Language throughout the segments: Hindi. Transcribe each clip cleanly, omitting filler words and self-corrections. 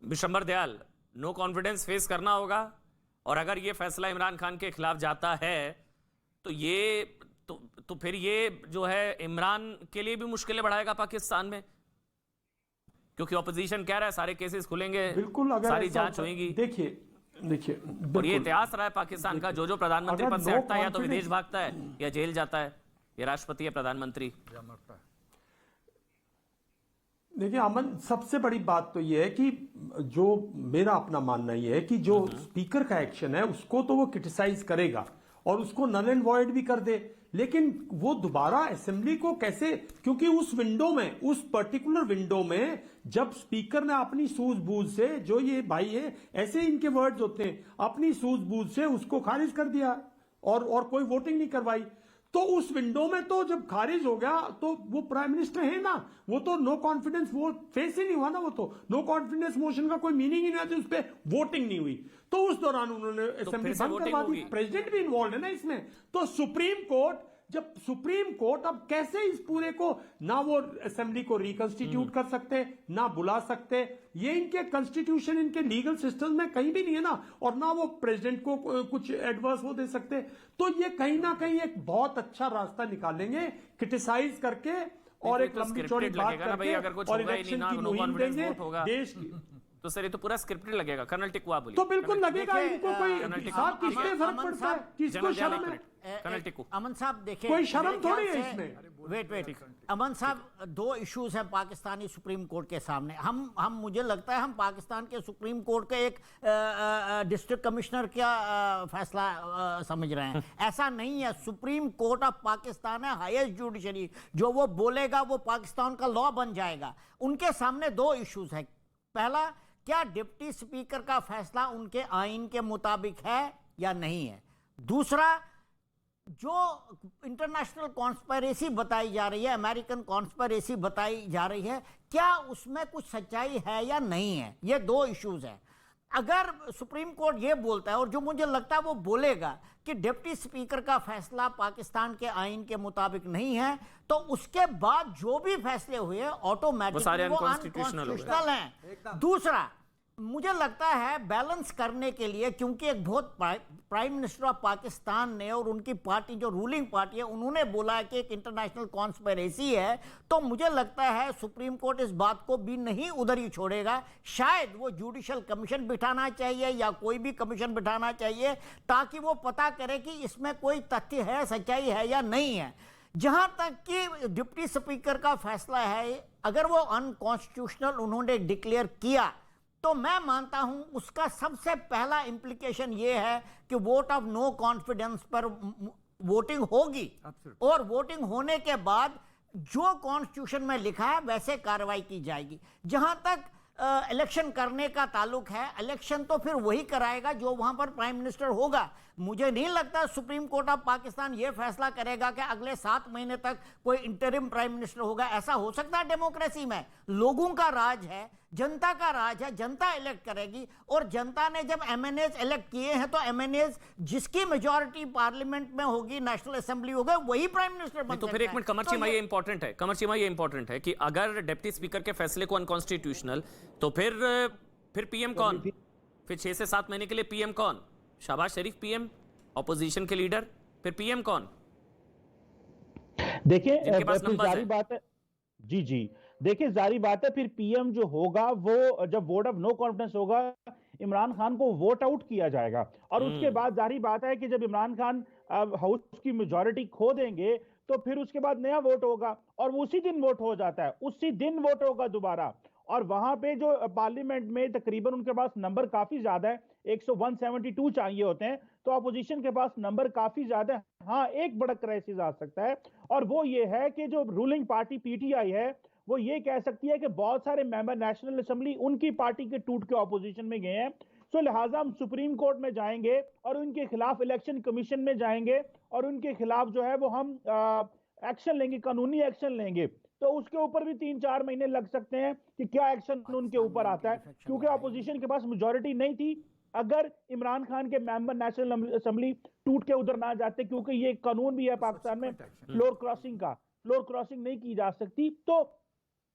Vishambar Dayal, no confidence face करना होगा, और अगर ये फैसला इमरान खान के खिलाफ जाता है तो ये तो फिर ये जो है इमरान के लिए भी मुश्किलें बढ़ाएगा पाकिस्तान में, क्योंकि ऑपोजिशन कह रहा है सारे केसेस खुलेंगे, बिल्कुल, अगर सारी जांच होगी। देखिए और ये इतिहास रहा है पाकिस्तान का, जो प्रधानमंत्री पद से हटता है या तो विदेश भागता है या जेल जाता है। ये राष्ट्रपति है, प्रधानमंत्री। देखिए अमन, सबसे बड़ी बात तो ये है कि जो मेरा अपना मानना ये है कि जो स्पीकर का एक्शन है उसको तो वो क्रिटिसाइज करेगा और उसको नल एंड वॉइड भी कर दे, लेकिन वो दोबारा असेंबली को कैसे, क्योंकि उस विंडो में, उस पर्टिकुलर विंडो में जब स्पीकर ने अपनी सूझबूझ से, जो ये भाई है ऐसे इनके वर्ड्स होते हैं, अपनी सूझबूझ से उसको खारिज कर दिया और कोई वोटिंग नहीं करवाई, तो उस विंडो में तो जब खारिज हो गया तो वो प्राइम मिनिस्टर है ना, वो तो नो कॉन्फिडेंस वो फेस ही नहीं हुआ ना, वो तो नो कॉन्फिडेंस मोशन का कोई मीनिंग ही नहीं आता, उस पर वोटिंग नहीं हुई, तो उस दौरान उन्होंने असेंबली बंद करवा दी। प्रेसिडेंट भी इन्वॉल्व है ना इसमें, तो सुप्रीम कोर्ट, जब सुप्रीम कोर्ट अब कैसे इस पूरे को, ना वो असेंबली को रिकंस्टिट्यूट कर सकते, ना बुला सकते, ये इनके कॉन्स्टिट्यूशन, इनके लीगल सिस्टम में कहीं भी नहीं है ना, और ना वो प्रेसिडेंट को कुछ एडवर्स वो दे सकते, तो ये कहीं ना कहीं एक बहुत अच्छा रास्ता निकालेंगे क्रिटिसाइज करके और एक लंबी चौड़ी बात करके और इलेक्शन की मुहिम देंगे देश की। तो सर ये तो पूरा स्क्रिप्टेड लगेगा। कर्नल टिक्कू आप बोलिए। तो बिल्कुल लगेगा, इनको कोई साथ किससे फर्क पड़ता है, किसको शर्म है? कर्नल टिक्कू, अमन साहब देखिए, कोई शर्म थोड़ी है इसमें। वेट अमन साहब, दो इश्यूज हैं पाकिस्तानी सुप्रीम कोर्ट के सामने। हम मुझे लगता है हम पाकिस्तान के सुप्रीम कोर्ट के एक डिस्ट्रिक्ट कमिश्नर का फैसला समझ रहे हैं। ऐसा नहीं है, सुप्रीम कोर्ट ऑफ पाकिस्तान है, हाईएस्ट जुडिशरी, जो वो बोलेगा वो पाकिस्तान का लॉ बन जाएगा। उनके सामने दो इश्यूज है। पहला, क्या डिप्टी स्पीकर का फैसला उनके आईन के मुताबिक है या नहीं है। दूसरा, जो इंटरनेशनल कॉन्स्पिरेसी बताई जा रही है, अमेरिकन कॉन्स्पिरेसी बताई जा रही है, क्या उसमें कुछ सच्चाई है या नहीं है। ये दो इश्यूज हैं। अगर सुप्रीम कोर्ट ये बोलता है, और जो मुझे लगता है वो बोलेगा, कि डिप्टी स्पीकर का फैसला पाकिस्तान के आईन के मुताबिक नहीं है, तो उसके बाद जो भी फैसले हुए ऑटोमेटिकली वो अनकॉन्स्टिट्यूशनल हैं। दूसरा, मुझे लगता है बैलेंस करने के लिए, क्योंकि एक बहुत प्राइम मिनिस्टर ऑफ पाकिस्तान ने और उनकी पार्टी जो रूलिंग पार्टी है उन्होंने बोला है कि एक इंटरनेशनल कॉन्स्पिरेसी है, तो मुझे लगता है सुप्रीम कोर्ट इस बात को भी नहीं उधर ही छोड़ेगा। शायद वो जुडिशल कमीशन बिठाना चाहिए या कोई भी कमीशन बिठाना चाहिए, ताकि वो पता करे कि इसमें कोई तथ्य है, सच्चाई है या नहीं है। जहां तक कि डिप्टी स्पीकर का फैसला है, अगर वो अनकॉन्स्टिट्यूशनल उन्होंने डिक्लेयर किया, तो मैं मानता हूं उसका सबसे पहला इंप्लीकेशन यह है कि वोट ऑफ नो कॉन्फिडेंस पर वोटिंग होगी, और वोटिंग होने के बाद जो कॉन्स्टिट्यूशन में लिखा है वैसे कार्रवाई की जाएगी। जहां तक इलेक्शन करने का ताल्लुक है, इलेक्शन तो फिर वही कराएगा जो वहां पर प्राइम मिनिस्टर होगा। मुझे नहीं लगता सुप्रीम कोर्ट ऑफ पाकिस्तान यह फैसला करेगा कि अगले 7 महीने तक कोई इंटरिम प्राइम मिनिस्टर होगा। ऐसा हो सकता है डेमोक्रेसी में, लोगों का राज है, जनता का राज है, जनता इलेक्ट करेगी, और जनता ने जब एमएनएज इलेक्ट किए हैं तो एमएनएज जिसकी मेजॉरिटी पार्लियामेंट में होगी, नेशनल असेंबली होगी, वही प्राइम मिनिस्टर बन सकता है। तो फिर एक मिनट, कमर चीमा, ये इंपॉर्टेंट है, कमर चीमा, ये इंपॉर्टेंट है कि अगर डिप्टी स्पीकर के फैसले को अनकॉन्स्टिट्यूशनल, तो फिर पीएम कौन? फिर 6 से 7 महीने के लिए पीएम कौन? शहबाज शरीफ पीएम, ऑपोजिशन के लीडर, फिर पीएम कौन? देखिए जारी बात है जी, देखिए जारी बात है, फिर पीएम जो होगा वो जब वोट ऑफ नो कॉन्फिडेंस होगा, इमरान खान को वोट आउट किया जाएगा, और उसके बाद जारी बात है कि जब इमरान खान हाउस की मेजॉरिटी खो देंगे तो फिर उसके बाद नया वोट होगा, और उसी दिन वोट हो जाता है, उसी दिन वोट होगा दोबारा। और वहां पे जो पार्लियामेंट में तकरीबन उनके पास नंबर काफी ज्यादा है, 172 चाहिए होते हैं, तो अपोजिशन के पास नंबर काफी ज्यादा है। हाँ, एक बड़ा क्राइसिस आ सकता है, और वो ये है कि जो रूलिंग पार्टी पीटीआई है वो ये कह सकती है कि बहुत सारे मेंबर नेशनल असेंबली उनकी पार्टी के टूट के ऑपोजिशन में गए हैं, सो लिहाजा हम सुप्रीम कोर्ट में जाएंगे और उनके खिलाफ इलेक्शन कमीशन में जाएंगे, और उनके खिलाफ जो है वो हम एक्शन लेंगे, कानूनी एक्शन लेंगे। तो उसके ऊपर भी 3-4 महीने लग सकते हैं कि क्या एक्शन उनके ऊपर आता है, क्योंकि अपोजिशन के पास मेजॉरिटी नहीं थी। अगर इमरान खान के मेंबर नेशनल असेंबली टूट के उधर ना जाते, क्योंकि ये कानून भी है पाकिस्तान में फ्लोर क्रॉसिंग का, फ्लोर क्रॉसिंग नहीं की जा सकती, तो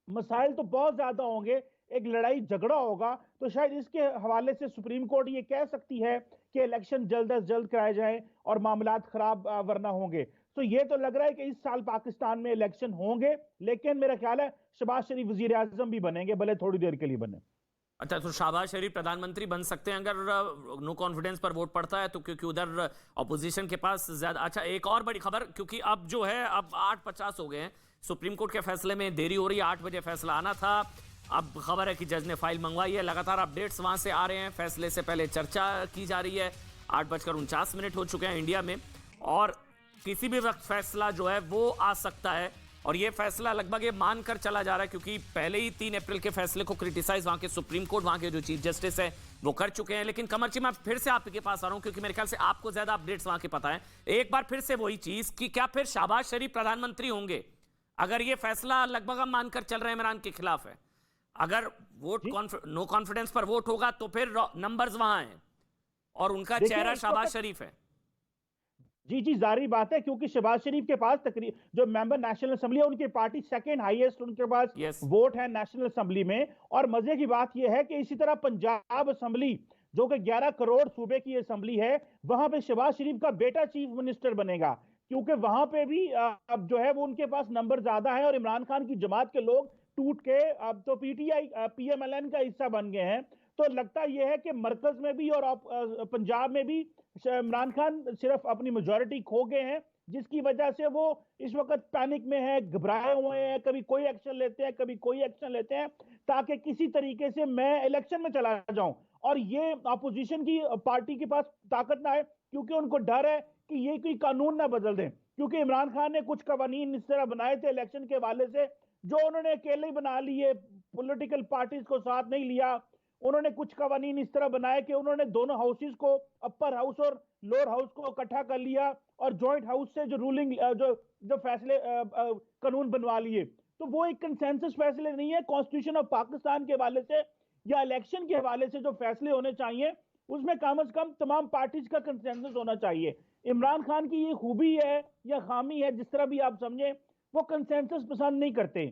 मसाइल तो बहुत ज्यादा होंगे। एक लड़ाई झगड़ा होगा, तो शायद इसके हवाले से सुप्रीम कोर्ट ये कह सकती है कि इलेक्शन जल्द अज जल्द कराए जाएं और मामलात खराब वरना होंगे। तो ये तो लग रहा है कि इस साल पाकिस्तान में इलेक्शन होंगे, लेकिन मेरा ख्याल है शहबाज शरीफ वजीर आजम भी बनेंगे, भले थोड़ी देर के लिए बने। अच्छा, तो शहबाज शरीफ प्रधानमंत्री बन सकते हैं अगर नो कॉन्फिडेंस पर वोट पड़ता है तो, क्योंकि उधर ऑपोजिशन के पास ज्यादा। अच्छा, एक और बड़ी खबर, क्योंकि अब जो है अब 8:50 हो गए हैं, सुप्रीम कोर्ट के फैसले में देरी हो रही है, 8 बजे फैसला आना था। अब खबर है कि जज ने फाइल मंगवाई है, लगातार अपडेट्स वहां से आ रहे हैं, फैसले से पहले चर्चा की जा रही है। 8:49 हो चुके हैं इंडिया में, और किसी भी वक्त फैसला जो है वो आ सकता है। और ये फैसला लगभग ये मानकर चला जा रहा है, क्योंकि पहले ही 3 अप्रैल के फैसले को क्रिटिसाइज वहां के सुप्रीम कोर्ट, वहां के जो चीफ जस्टिस है वो कर चुके हैं। लेकिन कमर जी, मैं फिर से आपके पास आ रहा हूं, क्योंकि मेरे ख्याल से आपको ज्यादा अपडेट्स वहां के पता है। एक बार फिर से वही चीज कि क्या फिर शहबाज शरीफ प्रधानमंत्री होंगे अगर ये फैसला लगभग हम मानकर चल रहे हैं इमरान के खिलाफ है? अगर वोट नो कॉन्फिडेंस पर वोट होगा तो फिर नंबर्स वहां हैं और उनका चेहरा शहबाज शरीफ है। जी जी, जारी बात है, क्योंकि शहबाज शरीफ के पास जो मेंबर नेशनल असेंबली है, उनकी पार्टी सेकंड हाईएस्ट उनके पास वोट है नेशनल असेंबली में। और मजे की बात यह है कि इसी तरह पंजाब असेंबली, जो कि 11 करोड़ सूबे की असेंबली है, वहां पे शहबाज शरीफ का बेटा चीफ मिनिस्टर बनेगा, क्योंकि वहां पे भी अब जो है वो उनके पास नंबर ज्यादा है और इमरान खान की जमात के लोग टूट के अब तो पीटीआई पीएमएलएन का हिस्सा बन गए हैं। तो लगता यह है कि मरकज में भी और पंजाब में भी इमरान खान सिर्फ अपनी मेजॉरिटी खो गए हैं, जिसकी वजह से वो इस वक्त पैनिक में है, घबराए हुए हैं, कभी कोई एक्शन लेते हैं, कभी कोई एक्शन लेते हैं, ताकि किसी तरीके से मैं इलेक्शन में चला जाऊं और ये अपोजिशन की पार्टी के पास ताकत ना है, क्योंकि उनको डर है कि ये कोई कानून ना बदल दें। क्योंकि इमरान खान ने कुछ कवानीन इस तरह बनाए थे इलेक्शन के हवाले से, जो उन्होंने अकेले ही बना लिए, पॉलिटिकल पार्टीज को साथ नहीं लिया। उन्होंने कुछ कवानीन इस तरह बनाए कि उन्होंने दोनों हाउसेस को, अपर हाउस और लोअर हाउस को इकट्ठा कर लिया और जॉइंट हाउस से जो रूलिंग जो फैसले कानून बनवा लिए। तो वो एक कंसेंसस फैसले नहीं है। कॉन्स्टिट्यूशन ऑफ पाकिस्तान के हवाले से या इलेक्शन के हवाले से जो फैसले होने चाहिए, उसमें कम से कम तमाम पार्टीज का कंसेंसस होना चाहिए। इमरान खान की ये खूबी है या खामी है, जिस तरह भी आप समझें, वो कंसेंसस पसंद नहीं करते।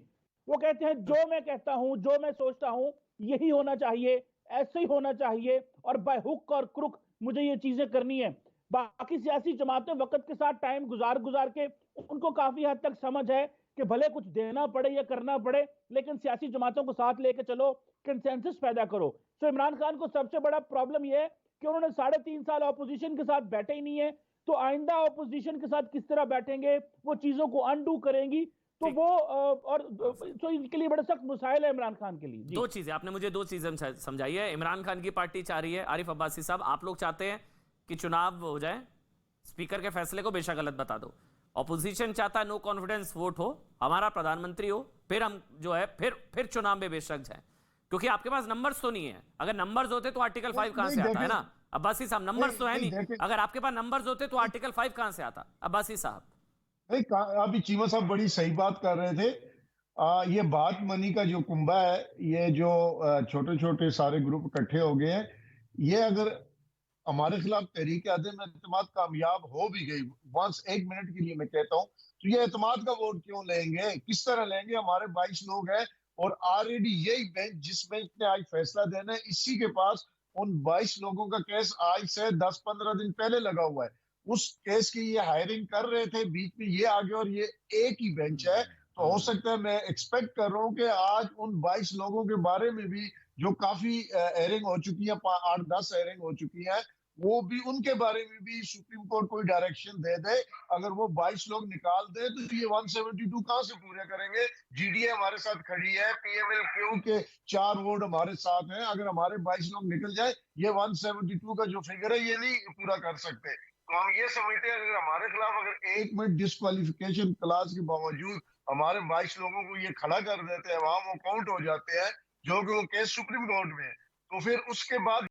वो कहते हैं जो मैं कहता हूं, जो मैं सोचता हूं, यही होना चाहिए, ऐसे ही होना चाहिए और बाय हुक और क्रुक मुझे ये चीजें करनी है। बाकी सियासी जमातें वक्त के साथ टाइम गुजार के उनको काफी हद तक समझ है कि भले कुछ देना पड़े या करना पड़े, लेकिन सियासी जमातों को साथ लेके चलो, कंसेंसस पैदा करो। तो इमरान खान को सबसे बड़ा प्रॉब्लम यह है कि उन्होंने 3.5 साल ऑपोजिशन के साथ बैठे ही नहीं है। तो आइंदा ऑपोजिशन के साथ किस तरह बैठेंगे, वो चीजों को अनडू करेंगी, तो वो और तो इसके लिए बड़ा सख्त मसाइल है इमरान खान के लिए। दो चीजें आपने मुझे समझाई है। इमरान खान की पार्टी चाह रही है, आरिफ अब्बासी साहब आप लोग चाहते हैं कि चुनाव हो जाए, स्पीकर के फैसले को बेशक गलत बता दो। ऑपोजिशन चाहता है नो कॉन्फिडेंस वोट हो, हमारा प्रधानमंत्री हो, फिर हम जो है फिर चुनाव में बेशक जाए, क्योंकि आपके पास नंबर्स तो नहीं है। अगर नंबर्स होते तो आर्टिकल 5 कहां से आता है ना अब्बासी साहब? नंबर्स तो है नहीं। अगर आपके पास नंबर्स होते तो आर्टिकल 5 कहां से आता अब्बासी साहब? अभी चीमा साहब बड़ी सही बात कर रहे थे। ये बात मनी का जो कुंभा है, ये जो छोटे छोटे सारे ग्रुप इकट्ठे हो गए हैं, ये अगर हमारे खिलाफ तहरीक आदम एतमाद कामयाब हो भी गई, वंस 1 मिनट के लिए मैं कहता हूँ, तो ये एतमाद का वोट क्यों लेंगे, किस तरह लेंगे? हमारे 22 लोग हैं और ऑलरेडी यही बेंच, जिस बेंच ने आज फैसला देना है, इसी के पास उन 22 लोगों का केस आज से 10-15 दिन पहले लगा हुआ है। उस केस की ये हायरिंग कर रहे थे, बीच में ये आ गया और ये एक ही बेंच है। तो हो सकता है, मैं एक्सपेक्ट कर रहा हूँ कि आज उन 22 लोगों के बारे में भी जो काफी हेयरिंग हो चुकी है, 8-10 हेयरिंग हो चुकी है, वो भी उनके बारे में भी सुप्रीम कोर्ट कोई डायरेक्शन दे दे। अगर वो 22 लोग निकाल दे तो ये 172 कहां से पूरे करेंगे? जीडीए हमारे साथ खड़ी है, पीएमएलक्यू के 4 वोट हमारे साथ हैं। अगर हमारे 22 लोग निकल जाए, ये 172 का जो फिगर है ये नहीं पूरा कर सकते। तो हम ये समझते हैं अगर हमारे खिलाफ अगर 1 मिनट डिस्क्वालिफिकेशन क्लास के बावजूद हमारे 22 लोगों को ये खड़ा कर देते हैं, वहां वो काउंट हो जाते हैं, जो कि वो केस सुप्रीम कोर्ट में है, तो फिर उसके बाद